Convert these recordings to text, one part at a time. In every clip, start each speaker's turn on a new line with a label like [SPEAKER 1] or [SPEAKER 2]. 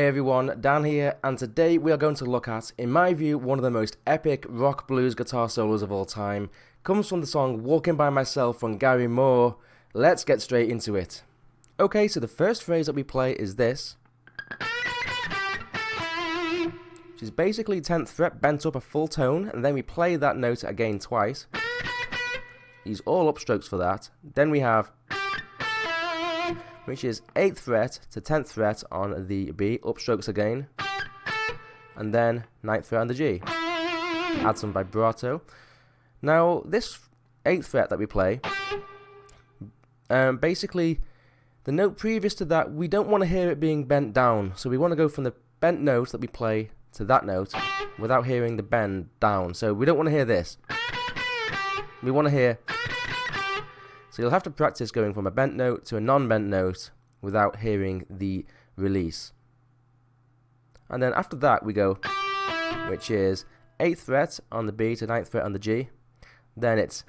[SPEAKER 1] Hey everyone, Dan here, and today we are going to look at, in my view, one of the most epic rock blues guitar solos of all time. Comes from the song Walking By Myself from Gary Moore. Let's get straight into it. Okay, so the first phrase that we play is this, which is basically 10th fret bent up a full tone, and then we play that note again twice. Use all upstrokes for that. Then we have, which is 8th fret to 10th fret on the B, upstrokes again, and then 9th fret on the G. Add some vibrato. Now, this 8th fret that we play, basically, the note previous to that, we don't want to hear it being bent down, so we want to go from the bent note that we play to that note without hearing the bend down. So we don't want to hear this. We want to hear. So you'll have to practice going from a bent note to a non-bent note without hearing the release. And then after that we go, which is 8th fret on the B to 9th fret on the G. Then it's,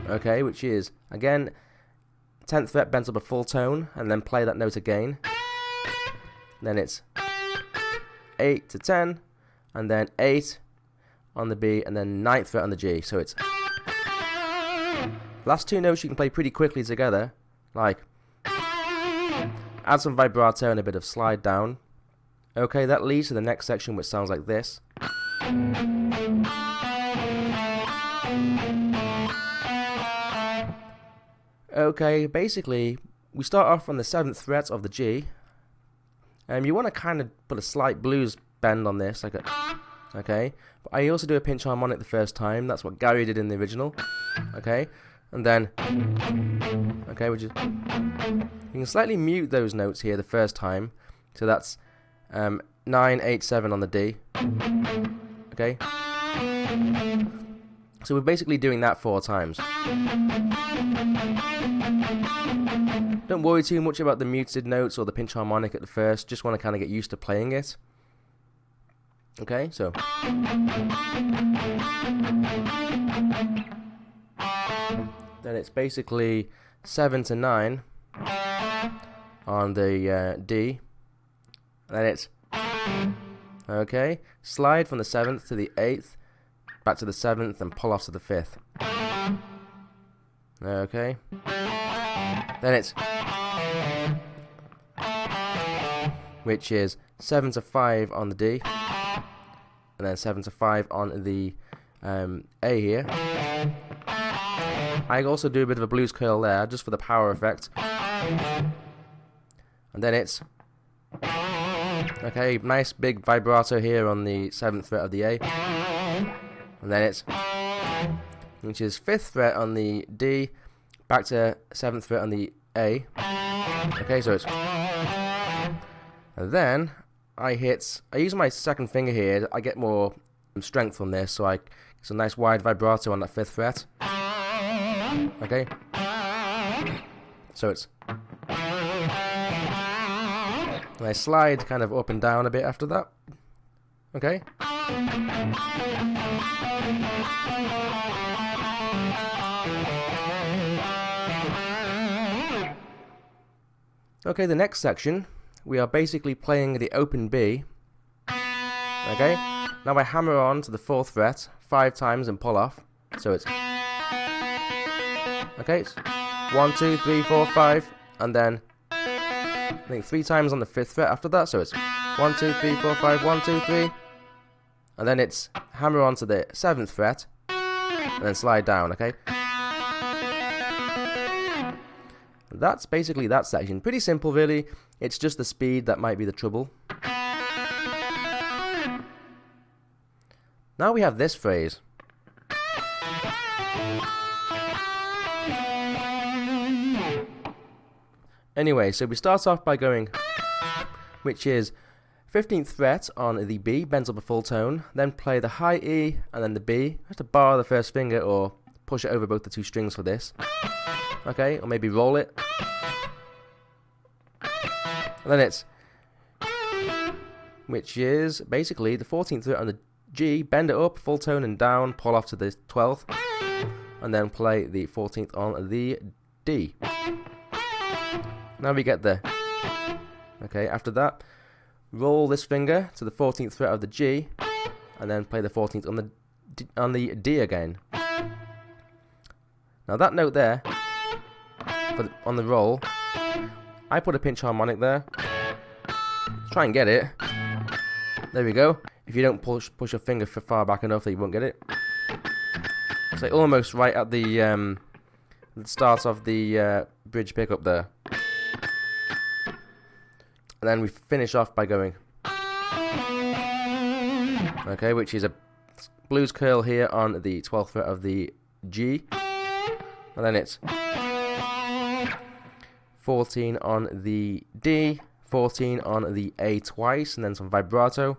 [SPEAKER 1] okay, which is, again, 10th fret bent up a full tone, and then play that note again. Then it's 8 to 10, and then 8 on the B, and then 9th fret on the G. So it's last two notes you can play pretty quickly together, like add some vibrato and a bit of slide down. Okay, that leads to the next section, which sounds like this. Okay, basically we start off on the 7th fret of the G, and you want to kind of put a slight blues bend on this, like a, okay, but I also do a pinch harmonic the first time. That's what Gary did in the original. Okay, and then, okay, which is, you can slightly mute those notes here the first time, so that's 9, 8, 7 on the D. Okay, so we're basically doing that 4 times. Don't worry too much about the muted notes or the pinch harmonic at the first, just want to kind of get used to playing it. Okay, so then it's basically 7 to 9 on the D, and then it's, okay, slide from the 7th to the 8th, back to the 7th, and pull off to the 5th. Okay, then it's, which is 7 to 5 on the D, and then 7 to 5 on the A here. I also do a bit of a blues curl there, just for the power effect. And then it's, okay, nice big vibrato here on the 7th fret of the A. And then it's, which is 5th fret on the D, back to 7th fret on the A. Okay, so it's, and then I use my second finger here. I get more strength from this, so it's a nice wide vibrato on that 5th fret. Okay, so it's, and I slide kind of up and down a bit after that. Okay, okay, the next section we are basically playing the open B. Okay, now I hammer on to the 4th fret 5 times and pull off, so it's, okay, it's 1, 2, 3, 4, 5, and then I think 3 times on the 5th fret after that, so it's 1, 2, 3, 4, 5, 1, 2, 3, and then it's hammer on to the 7th fret, and then slide down, okay? That's basically that section. Pretty simple, really. It's just the speed that might be the trouble. Now we have this phrase. Anyway, so we start off by going, which is 15th fret on the B, bends up a full tone, then play the high E and then the B. You have to bar the first finger or push it over both the 2 strings for this. Okay, or maybe roll it. And then it's, which is basically the 14th fret on the G, bend it up, full tone and down, pull off to the 12th, and then play the 14th on the D. Now we get the, Okay, after that, roll this finger to the 14th fret of the G, and then play the 14th on the D again. Now that note there, on the roll, I put a pinch harmonic there. Try and get it. There we go. If you don't push your finger far back enough, then you won't get it. So almost right at the start of the bridge pickup there. And then we finish off by going, okay, which is a blues curl here on the 12th fret of the G, and then it's 14 on the D, 14 on the A twice, and then some vibrato.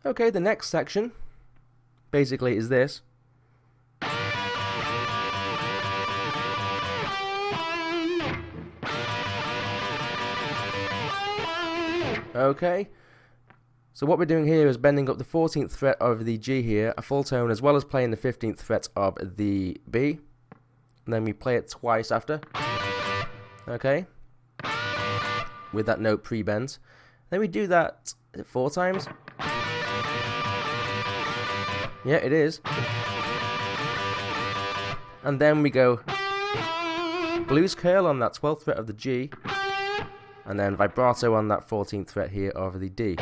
[SPEAKER 1] Okay, the next section basically is this. Okay, so what we're doing here is bending up the 14th fret of the G here, a full tone, as well as playing the 15th fret of the B, and then we play it twice after, okay, with that note pre-bent. Then we do that, is it 4 times? Yeah, it is. And then we go blues curl on that 12th fret of the G, and then vibrato on that 14th fret here over the D.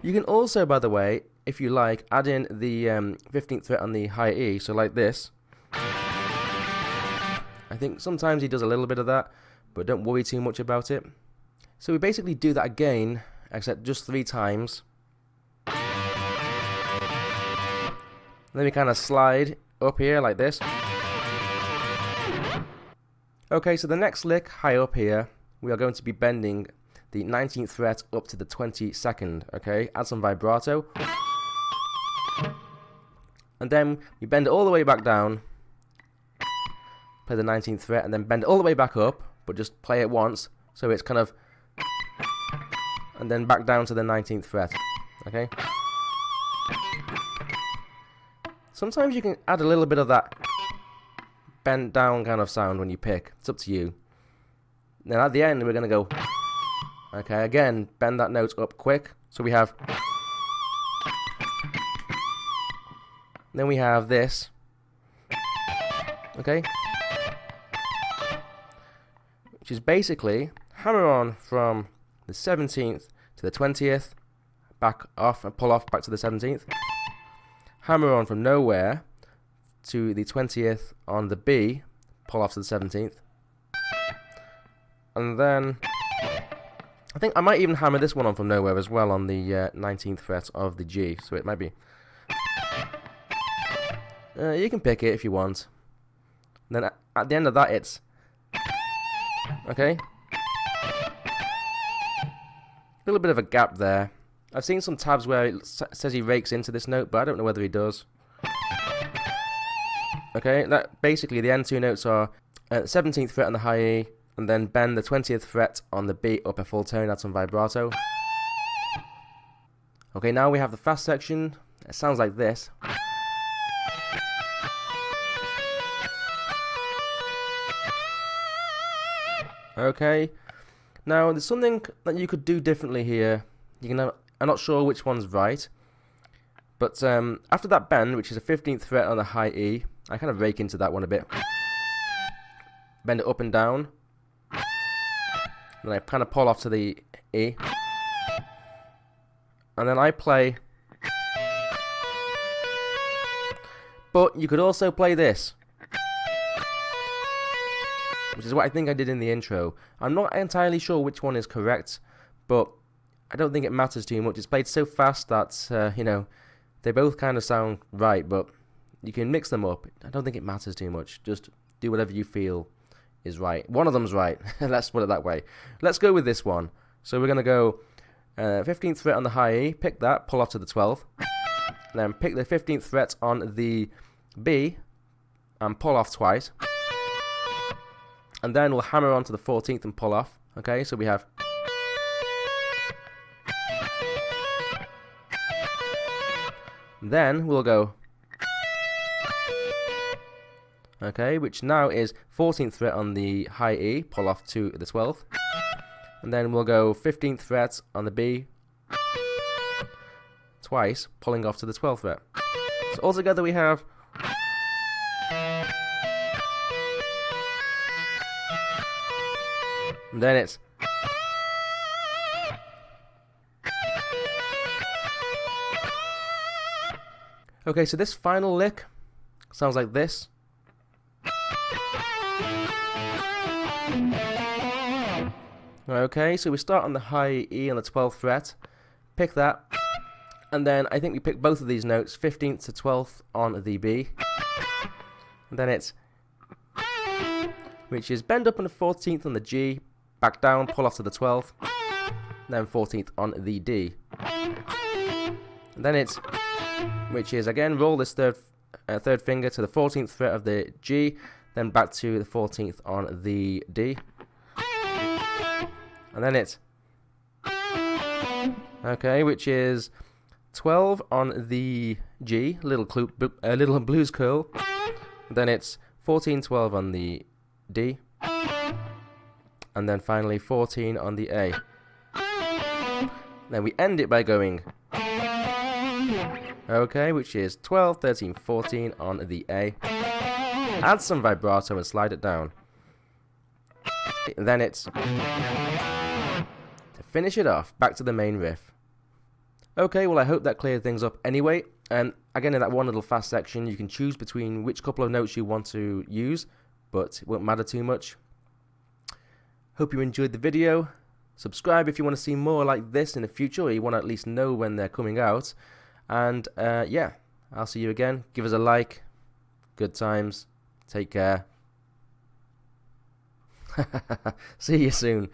[SPEAKER 1] You can also, by the way, if you like, add in the 15th fret on the high E, so like this. I think sometimes he does a little bit of that, but don't worry too much about it. So we basically do that again, except just 3 times. And then we kind of slide up here like this. Okay, so the next lick high up here, we are going to be bending the 19th fret up to the 22nd, okay? Add some vibrato. And then we bend it all the way back down, play the 19th fret, and then bend it all the way back up, but just play it once, so it's kind of, and then back down to the 19th fret, okay? Sometimes you can add a little bit of that bent down kind of sound when you pick. It's up to you. Now at the end we're going to go, okay, again, bend that note up quick. So we have, then we have this, okay, which is basically hammer on from the 17th to the 20th, back off and pull off back to the 17th, hammer on from nowhere to the 20th on the B, pull off to the 17th, and then I think I might even hammer this one on from nowhere as well on the 19th fret of the G, so it might be, you can pick it if you want. And then at the end of that it's, okay, a little bit of a gap there. I've seen some tabs where it says he rakes into this note, but I don't know whether he does. Okay, that basically the end 2 notes are 17th fret on the high E, and then bend the 20th fret on the B up a full tone, add some vibrato. Okay, now we have the fast section. It sounds like this. Okay, now there's something that you could do differently here. You can have, I'm not sure which one's right, but after that bend, which is a 15th fret on the high E, I kind of rake into that one a bit. Bend it up and down. And I kind of pull off to the E. And then I play. But you could also play this, which is what I think I did in the intro. I'm not entirely sure which one is correct, but I don't think it matters too much. It's played so fast that, you know, they both kind of sound right, but you can mix them up. I don't think it matters too much. Just do whatever you feel is right. One of them's right. Let's put it that way. Let's go with this one. So we're going to go 15th fret on the high E, pick that, pull off to the 12th. Then pick the 15th fret on the B and pull off twice. And then we'll hammer on to the 14th and pull off. Okay, so we have. Then we'll go, okay, which now is 14th fret on the high E, pull off to the 12th. And then we'll go 15th fret on the B, twice, pulling off to the 12th fret. So altogether we have and then it's okay, so this final lick sounds like this. Okay, so we start on the high E on the 12th fret, pick that, and then I think we pick both of these notes, 15th to 12th on the B, and then it's, which is bend up on the 14th on the G, back down, pull off to the 12th, then 14th on the D, and then it's, which is again roll this third finger to the 14th fret of the G, then back to the 14th on the D, and then it's okay, which is 12 on the G, little blues curl, then it's 14, 12 on the D, and then finally 14 on the A. Then we end it by going okay, which is 12, 13, 14 on the A. Add some vibrato and slide it down. And then it's to finish it off, back to the main riff. Okay, well I hope that cleared things up anyway. And again, in that one little fast section, you can choose between which couple of notes you want to use, but it won't matter too much. Hope you enjoyed the video. Subscribe if you want to see more like this in the future, or you want to at least know when they're coming out. And yeah, I'll see you again. Give us a like. Good times. Take care. See you soon.